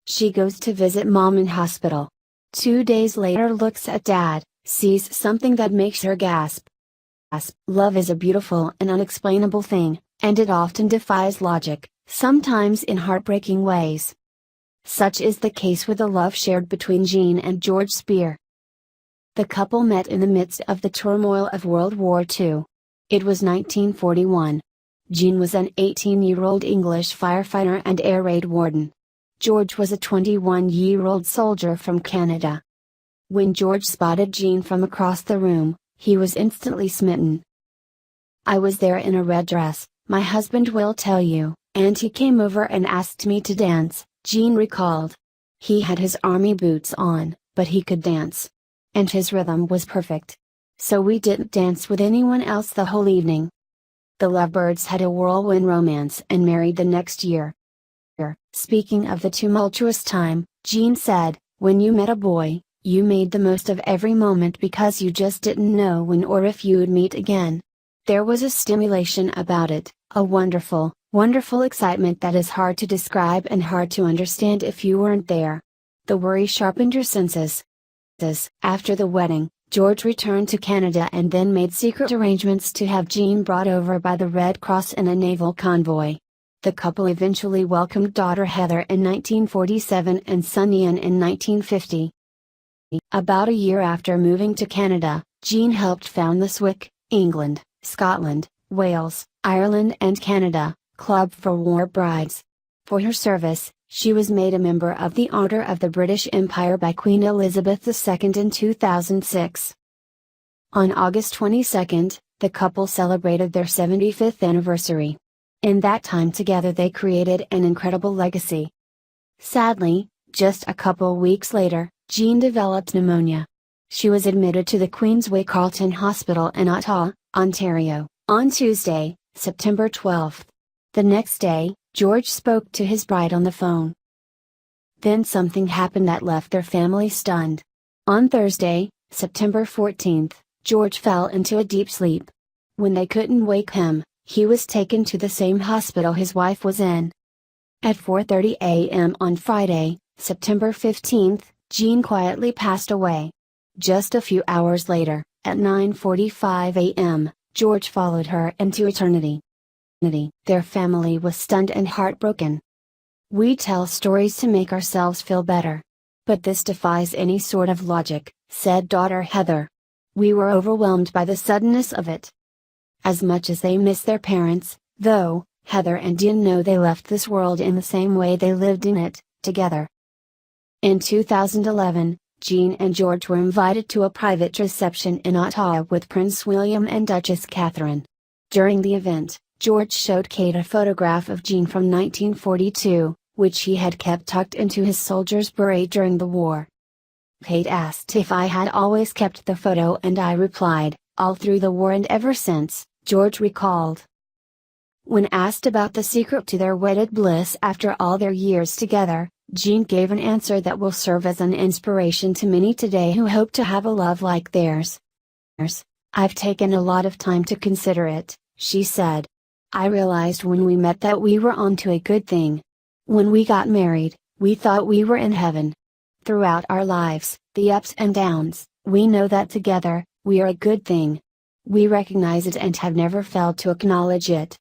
She goes to visit mom in hospital. 2 days later looks at dad, sees something that makes her gasp. Love is a beautiful and unexplainable thing, and it often defies logic, sometimes in heartbreaking ways. Such is the case with the love shared between Jean and George Spear. The couple met in the midst of the turmoil of World War II. It was 1941. Jean was an 18-year-old English firefighter and air raid warden. George was a 21-year-old soldier from Canada. When George spotted Jean from across the room, he was instantly smitten. "I was there in a red dress, my husband will tell you, and he came over and asked me to dance," Jean recalled. "He had his army boots on, but he could dance. And his rhythm was perfect. So we didn't dance with anyone else the whole evening." The lovebirds had a whirlwind romance and married the next year. Speaking of the tumultuous time, Jean said, "When you met a boy, you made the most of every moment because you just didn't know when or if you'd meet again. There was a stimulation about it, a wonderful, wonderful excitement that is hard to describe and hard to understand if you weren't there. The worry sharpened your senses." After the wedding, George returned to Canada and then made secret arrangements to have Jean brought over by the Red Cross in a naval convoy. The couple eventually welcomed daughter Heather in 1947 and son Ian in 1950. About a year after moving to Canada, Jean helped found the Swick, England, Scotland, Wales, Ireland and Canada, Club for War Brides. For her service, she was made a member of the Order of the British Empire by Queen Elizabeth II in 2006. On August 22, the couple celebrated their 75th anniversary. In that time together they created an incredible legacy. Sadly, just a couple weeks later, Jean developed pneumonia. She was admitted to the Queensway Carleton Hospital in Ottawa, Ontario, on Tuesday, September 12. The next day, George spoke to his bride on the phone. Then something happened that left their family stunned. On Thursday, September 14, George fell into a deep sleep. When they couldn't wake him, he was taken to the same hospital his wife was in. At 4:30 a.m. on Friday, September 15, Jean quietly passed away. Just a few hours later, at 9:45 a.m., George followed her into eternity. Their family was stunned and heartbroken. "We tell stories to make ourselves feel better. But this defies any sort of logic," said daughter Heather. "We were overwhelmed by the suddenness of it." As much as they miss their parents, though, Heather and Jean know they left this world in the same way they lived in it, together. In 2011, Jean and George were invited to a private reception in Ottawa with Prince William and Duchess Catherine. During the event, George showed Kate a photograph of Jean from 1942, which he had kept tucked into his soldier's beret during the war. Kate asked if I had always kept the photo and I replied, "All through the war and ever since," George recalled. When asked about the secret to their wedded bliss after all their years together, Jean gave an answer that will serve as an inspiration to many today who hope to have a love like theirs. "I've taken a lot of time to consider it," she said. "I realized when we met that we were on to a good thing. When we got married, we thought we were in heaven. Throughout our lives, the ups and downs, we know that together, we are a good thing. We recognize it and have never failed to acknowledge it."